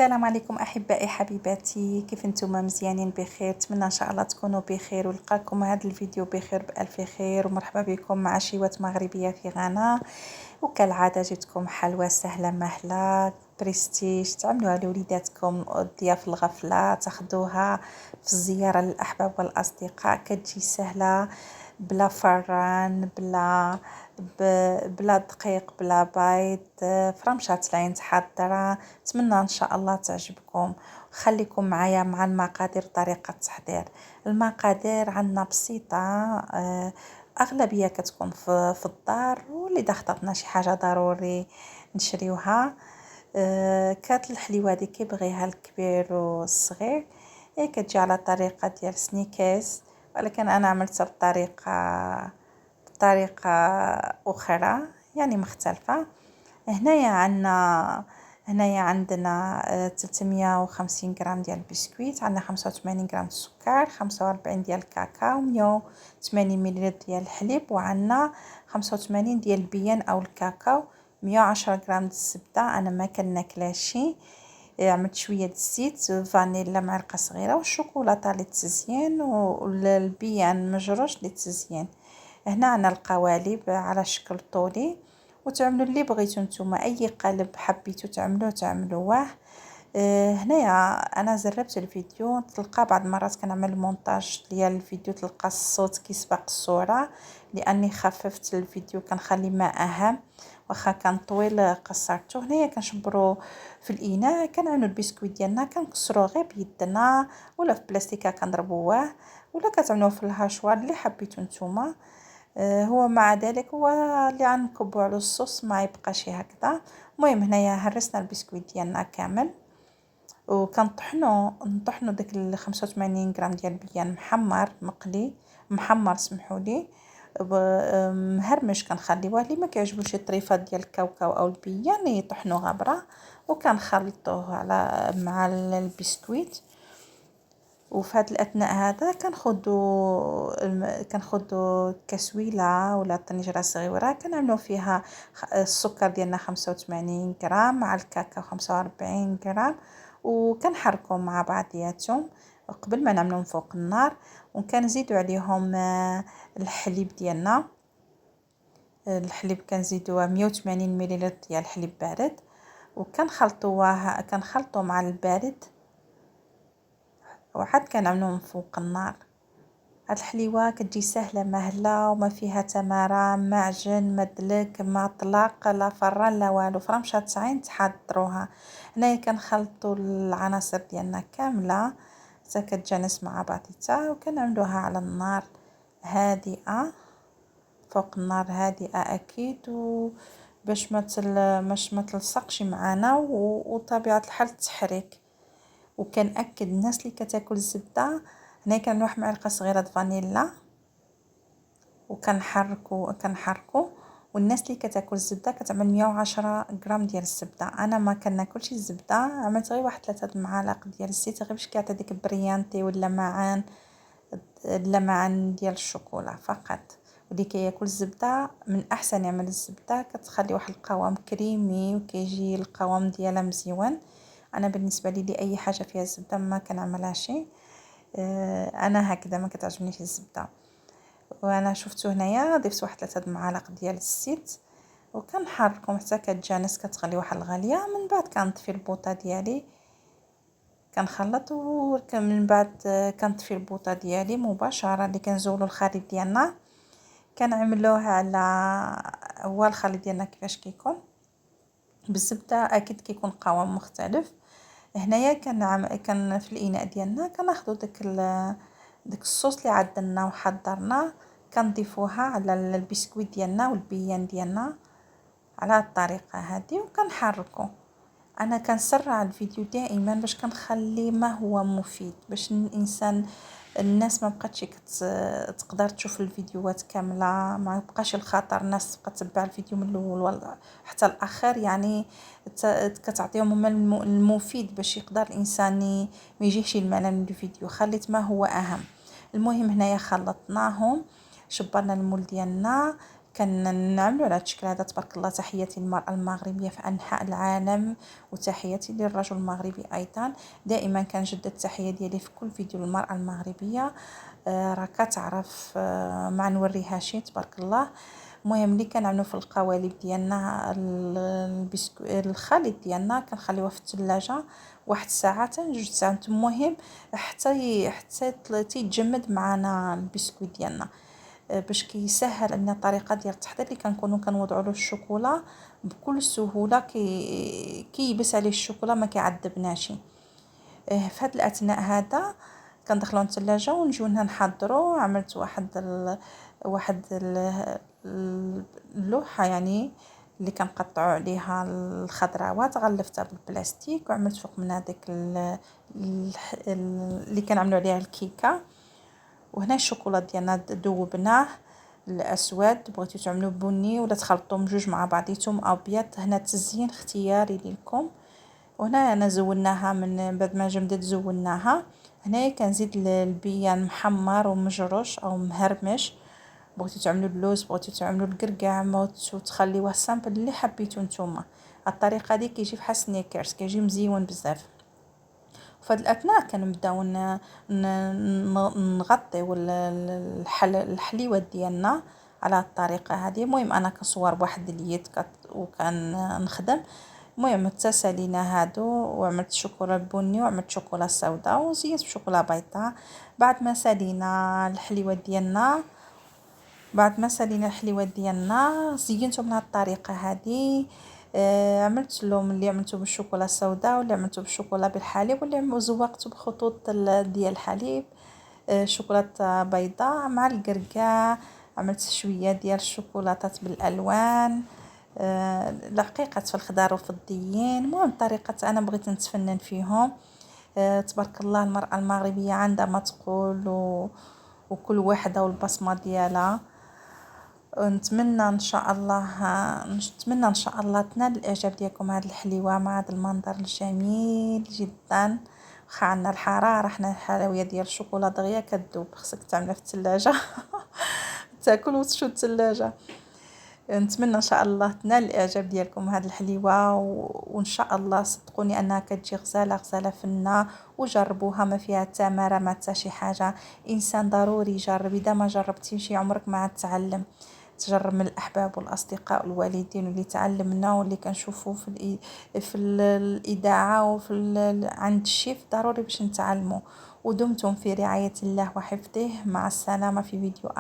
السلام عليكم احبائي حبيباتي، كيف انتم؟ مزيانين بخير؟ اتمنى ان شاء الله تكونوا بخير ولقاكم هذا الفيديو بخير بالف خير. ومرحبا بكم مع شيوات مغربيه في غانا. وكالعاده جيتكم حلوى سهله مهله بريستيج تعملوها لوليداتكم، ضياف الغفله تاخذوها في الزياره للاحباب والاصدقاء، كتجي سهله بلا فران بلا دقيق بلا بيض، فرمشات لاين تحضرها. نتمنى ان شاء الله تعجبكم. خليكم معايا مع المقادير طريقه التحضير. المقادير عندنا بسيطه، اغلبيه كتكون في الدار، واللي اخترنا شي حاجه ضروري نشريوها. كات الحليوه دي كيبغيها الكبير والصغير. هي كتجي على طريقه ديال سنيكيز، ولكن انا عملتها بطريقه اخرى يعني مختلفه. هنايا عندنا 350 غرام ديال البسكويت، عندنا 85 غرام السكر، 45 ديال الكاكاو، 180 ملل ديال الحليب، وعندنا 85 ديال البيان او الكاكاو، 110 غرام الزبده. انا ما كناكلاشي، عملت شويه الزيت، فانيلا معلقه صغيره، والشوكولاته للتزيين، والبيان مجروش للتزيين. هنا عندنا القوالب على شكل طولي، وتعملوا اللي بغيتو نتوما، اي قالب حبيتو تعملوه. هنايا انا جربت الفيديو، تلقى بعض المرات كنعمل مونتاج ديال الفيديو تلقى الصوت كيسبق الصوره، لاني خففت الفيديو كنخلي ما اهم، واخا كان طويل قصرته. هنايا كنشبروا في الاناء، كنعملوا البسكويت ديالنا كنكسروه غير بيدنا ولا في بلاستيكه كنضربوه، ولا كتعملوه في الهاشوار اللي حبيتو نتوما. هو مع ذلك هو اللي غنكبوا على الصوص ما يبقاش هكذا. المهم هنايا هرسنا البسكويت ديالنا كامل، نطحنوا داك ال 85 غرام ديال البيان محمر سمحوا لي، مهرمش. كنخليوه اللي ما كيعجبوش الطريفات ديال الكاوكاو او البيان يطحنوا غبره، وكنخلطوه على مع البسكويت. وفي هذا الاثناء هذا كنخدو كسويله ولا طنجره صغيره، كنعملوا فيها السكر ديالنا 85 غرام مع الكاكاو 45 غرام، وكنحركهم مع بعضياتهم قبل ما نعملهم فوق النار. وكنزيدوا عليهم الحليب ديالنا. الحليب كنزيدوه 180 ملل ديال الحليب بارد، كنخلطوه مع البارد، وعاد كنعملوهم فوق النار. هاد الحليوه كتجي سهله مهله وما فيها تماره، ما عجن ما دلك ما طلق لا فران لا والو، فرمشه عين تحضروها. هنايا كنخلطوا العناصر ديالنا كامله حتى كتجانس مع بعضيتها، وكنعملوها على النار هادئه، فوق النار هادئه اكيد، باش ما تلصقش معانا، وطبيعه الحال التحريك. وكنأكد الناس اللي كتاكل الزبده، هنا كنعمل واحد معلقه صغيره د فانيلا، كنحركو. والناس اللي كتاكل الزبده كتعمل 110 غرام ديال الزبده. انا ما كناكلش الزبده، عملت غير واحد 3 معالق ديال الزيت، غير باش كيعطي ديك بريانتي ولا اللمعان ديال الشوكولا فقط. واللي كياكل الزبده من احسن يعمل الزبده، كتخلي واحد القوام كريمي وكيجي القوام ديالها مزيون. انا بالنسبه لي اي حاجه فيها الزبده ما كنعملهاش، انا هكذا ما كتعجبنيش الزبده. وانا شفتو هنايا ضفت واحد 3 معالق ديال الزيت، وكنحركهم حتى كتجانس كتغلي واحد الغليه. من بعد كنطفي البوطه ديالي، كنخلط، ومن بعد كنطفي البوطه ديالي مباشره. اللي كنزولوا الخليط ديالنا كنعملوه على هو الخليط ديالنا كيفاش كيكون بالزبده، اكيد كيكون قوام مختلف. هنايا كان في الاناء ديالنا كناخذوا داك الصوص اللي عدلنا وحضرنا، كنضيفوها على البسكويت ديالنا والبيان ديالنا على الطريقه هذه، وكنحركو. انا كنسرع الفيديو دائما باش كنخلي ما هو مفيد، باش الناس ما بقاتش تقدر تشوف الفيديوهات كامله، ما بقاش الخطر الناس تبقى تتبع الفيديو من الاول حتى الاخر. يعني كتعطيهم هما المفيد باش يقدر الانسان ما يجيش الملل من الفيديو، خليت ما هو اهم. المهم هنايا خلطناهم، شبرنا المول ديالنا، كنعملوا على هذا الشكل هذا. تبارك الله. تحياتي للمرأة المغربية في أنحاء العالم، وتحياتي للرجل المغربي أيضا. دائما كنجدد التحية ديالي في كل فيديو للمرأة المغربية. راه كتعرف ما نوريها شي. تبارك الله. المهم اللي كنعملو في القوالب ديالنا الخليط ديالنا كنخليوه في الثلاجه واحد ساعتين 2 ساعات، المهم حتى تيتجمد معنا البسكويت ديالنا. باش كيسهل لنا الطريقه ديال التحضير اللي كنكونوا كنوضعوا له الشوكولا بكل سهوله، كيبس عليه الشوكولا ما كيعذبناش. في هذا الاثناء هذا كندخلوا الثلاجه ونجيو هنا نحضروا. عملت اللوحه يعني اللي كنقطعوا عليها الخضروات، غلفتها بالبلاستيك وعملت فوق من هذاك اللي كنعملوا عليها الكيكه. وهنا الشوكولا ديالنا ذوبناه الاسود، بغيتو تعملوا بني ولا تخلطوهم جوج مع بعضيتهم ابيض، هنا تزيين اختياري لكم. وهنا انا زولناها من بعد ما جمدت زولناها. هنايا كنزيد البيان محمر ومجروش او مهرمش، بغيتو تعملوا اللوز، بغيتو تعملوا الكركاع، بغيتو تخليوه سامبل اللي حبيتو نتوما. الطريقه دي كيجي بحال سنيكرز، كيجي مزيون بزاف. فهاد الاثناء كنبداو نغطيو الحليوات ديالنا على الطريقه هذه. المهم انا كنصور بواحد اليد وكنخدم. المهم سالينا هادو وعملت شوكولا بني وعملت شوكولا سوداء وزينت بشوكولا بيضاء. بعد ما سالينا الحليوات ديالنا زينتهم بهذه الطريقه هذه. عملت لهم اللي عملته بالشوكولا السوداء واللي عملته بالشوكولا بالحليب واللي زوقته بخطوط ديال الحليب شوكولاته بيضاء مع الكركاع. عملت شويه ديال الشوكولاتات بالالوان العقيقات في الخضار وفي الديين. المهم طريقه انا بغيت نتفنن فيهم. تبارك الله. المرأة المغربية عندها ما تقول وكل واحدة والبصمة ديالها. نتمنى ان شاء الله تنال الاعجاب ديالكم هذه الحليوه مع هذا المنظر الجميل جدا. واخا عندنا الحراره، حنا الحلويات ديال الشوكولا دغيا كتذوب، خصك تعملها في الثلاجه تاكل وتشد الثلاجه. نتمنى ان شاء الله تنال الاعجاب ديالكم هذه الحليوه وان شاء الله صدقوني انها كتجي غزاله فنه. وجربوها ما فيها تماره ما حتى شي حاجه. انسان ضروري يجرب، اذا ما جربتي شي عمرك ما تتعلم. تجرب من الاحباب والاصدقاء والوالدين واللي تعلمنا واللي كنشوفوا في الاذاعه عند الشيف ضروري باش نتعلموا. ودمتم في رعايه الله وحفظه. مع السلامه في فيديو